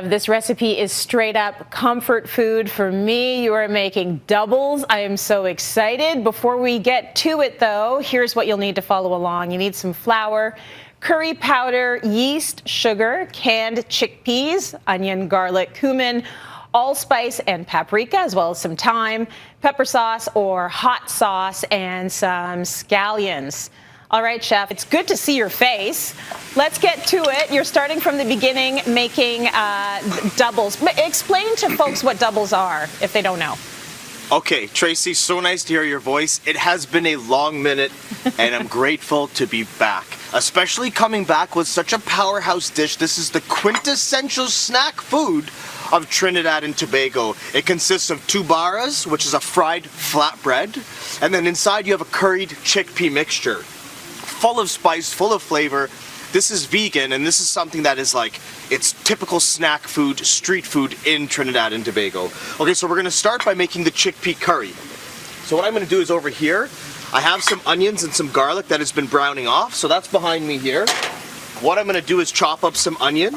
This recipe is straight up comfort food for me. You are making doubles. I am so excited. Before we get to it though, here's what you'll need to follow along. You need some flour, curry powder, yeast, sugar, canned chickpeas, onion, garlic, cumin, allspice and paprika, as well as some thyme, pepper sauce or hot sauce, and some scallions. All right, Chef, it's good to see your face. Let's get to it. You're starting from the beginning, making doubles. Explain to folks what doubles are, if they don't know. Okay, Tracy, so nice to hear your voice. It has been a long minute, and I'm grateful to be back. Especially coming back with such a powerhouse dish. This is the quintessential snack food of Trinidad and Tobago. It consists of 2 barras, which is a fried flatbread, and then inside you have a curried chickpea mixture. Full of spice, full of flavor. This is vegan, and this is something that is like, it's typical snack food, street food in Trinidad and Tobago. Okay, so we're gonna start by making the chickpea curry. So what I'm gonna do is over here, I have some onions and some garlic that has been browning off, so that's behind me here. What I'm gonna do is chop up some onion,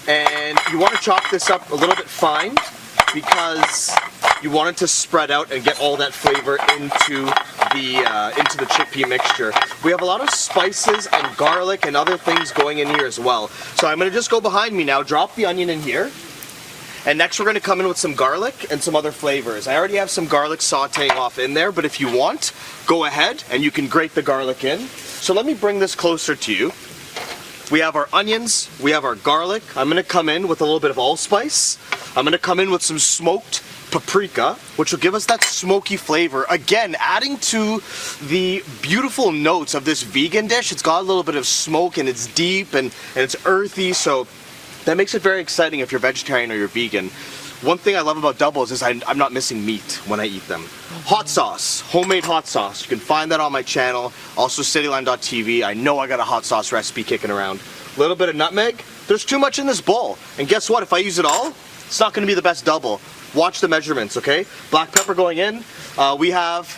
and you wanna chop this up a little bit fine because you want it to spread out and get all that flavor into the chickpea mixture. We have a lot of spices and garlic and other things going in here as well. So I'm going to just go behind me now, drop the onion in here. And next we're going to come in with some garlic and some other flavors. I already have some garlic sauteing off in there, but if you want, go ahead and you can grate the garlic in. So let me bring this closer to you. We have our onions, we have our garlic. I'm going to come in with a little bit of allspice. I'm going to come in with some smoked paprika, which will give us that smoky flavor. Again, adding to the beautiful notes of this vegan dish. It's got a little bit of smoke and it's deep and it's earthy, so that makes it very exciting if you're vegetarian or you're vegan. One thing I love about doubles is I'm not missing meat when I eat them. Hot sauce, homemade hot sauce. You can find that on my channel, also cityline.tv. I know I got a hot sauce recipe kicking around. A little bit of nutmeg. There's too much in this bowl. And guess what? If I use it all, it's not going to be the best double. Watch the measurements, okay? Black pepper going in. We have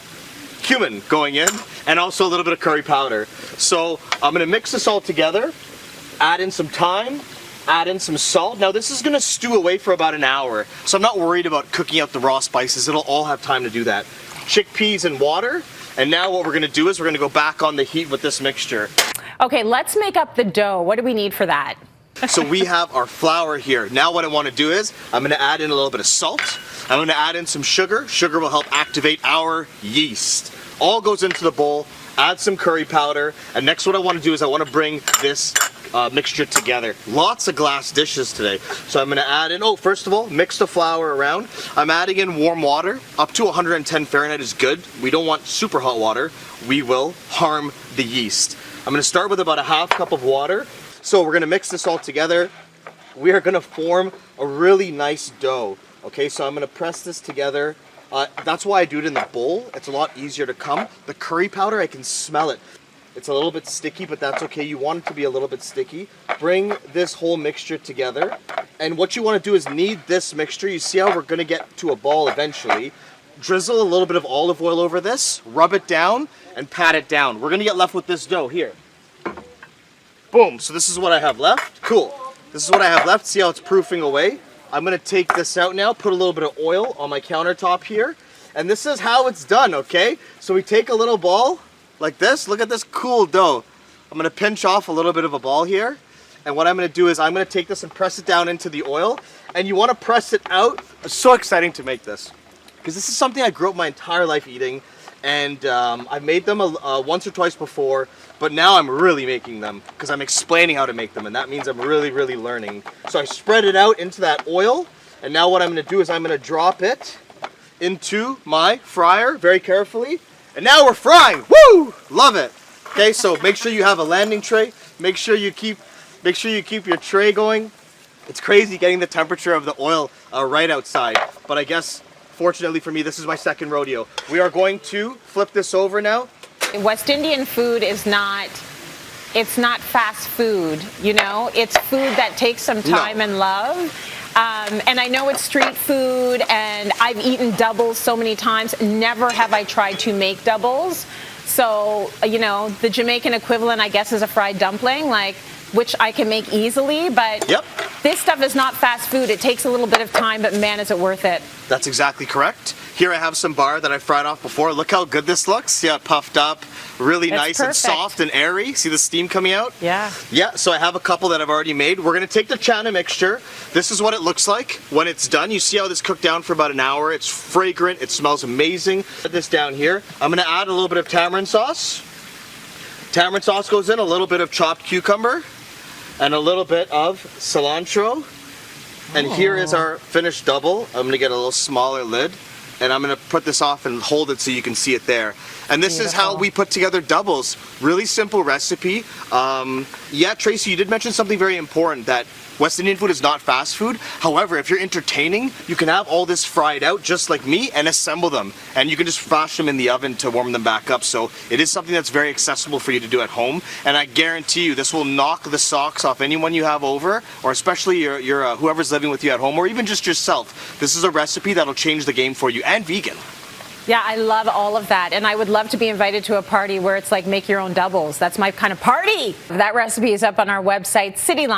cumin going in, and also a little bit of curry powder. So I'm going to mix this all together, add in some thyme, add in some salt. Now this is going to stew away for about an hour, so I'm not worried about cooking out the raw spices. It'll all have time to do that. Chickpeas and water, and now what we're going to do is we're going to go back on the heat with this mixture. Okay, let's make up the dough. What do we need for that? So we have our flour here. Now what I want to do is I'm going to add in a little bit of salt. I'm going to add in some sugar. Sugar will help activate our yeast. All goes into the bowl. Add some curry powder. And next what I want to do is I want to bring this mixture together. Lots of glass dishes today. So I'm going to add in, first of all, mix the flour around. I'm adding in warm water. Up to 110 Fahrenheit is good. We don't want super hot water. We will harm the yeast. I'm going to start with about a half cup of water. So we're going to mix this all together. We are going to form a really nice dough. Okay, so I'm going to press this together. That's why I do it in the bowl. It's a lot easier to come. The curry powder, I can smell it. It's a little bit sticky, but that's okay. You want it to be a little bit sticky. Bring this whole mixture together. And what you want to do is knead this mixture. You see how we're going to get to a ball eventually. Drizzle a little bit of olive oil over this. Rub it down and pat it down. We're going to get left with this dough here. Boom, so this is what I have left. Cool. This is what I have left. See how it's proofing away? I'm going to take this out now, put a little bit of oil on my countertop here. And this is how it's done, okay? So we take a little ball like this. Look at this cool dough. I'm going to pinch off a little bit of a ball here. And what I'm going to do is I'm going to take this and press it down into the oil. And you want to press it out. It's so exciting to make this, because this is something I grew up my entire life eating. And I've made them once or twice before, but now I'm really making them because I'm explaining how to make them, and that means I'm really, really learning. So I spread it out into that oil, and now what I'm going to do is I'm going to drop it into my fryer very carefully, and now we're frying. Woo! Love it. Okay, so make sure you have a landing tray. Make sure you keep your tray going. It's crazy getting the temperature of the oil right outside, but I guess fortunately for me, this is my second rodeo. We are going to flip this over now. West Indian food is it's not fast food, you know? It's food that takes some time and love. And I know it's street food, and I've eaten doubles so many times. Never have I tried to make doubles. So, you know, the Jamaican equivalent, I guess, is a fried dumpling. Like, which I can make easily, but Yep. this stuff is not fast food. It takes a little bit of time, but man, is it worth it. That's exactly correct. Here I have some bar that I fried off before. Look how good this looks. Yeah, puffed up, really It's nice and perfect. soft and airy. See the steam coming out? Yeah. Yeah, so I have a couple that I've already made. We're gonna take the chana mixture. This is what it looks like when it's done. You see how this cooked down for about an hour. It's fragrant, it smells amazing. Put this down here. I'm gonna add a little bit of tamarind sauce. Tamarind sauce goes in, a little bit of chopped cucumber, and a little bit of cilantro. And here is our finished double. I'm gonna get a little smaller lid, and I'm gonna put this off and hold it so you can see it there. And this is how Beautiful. we put together doubles. Really simple recipe. Yeah, Tracy, you did mention something very important, that West Indian food is not fast food. However, if you're entertaining, you can have all this fried out just like me and assemble them. And you can just flash them in the oven to warm them back up. So it is something that's very accessible for you to do at home. And I guarantee you, this will knock the socks off anyone you have over, or especially your whoever's living with you at home, or even just yourself. This is a recipe that'll change the game for you, and vegan. Yeah, I love all of that. And I would love to be invited to a party where it's like make your own doubles. That's my kind of party. That recipe is up on our website, Cityline.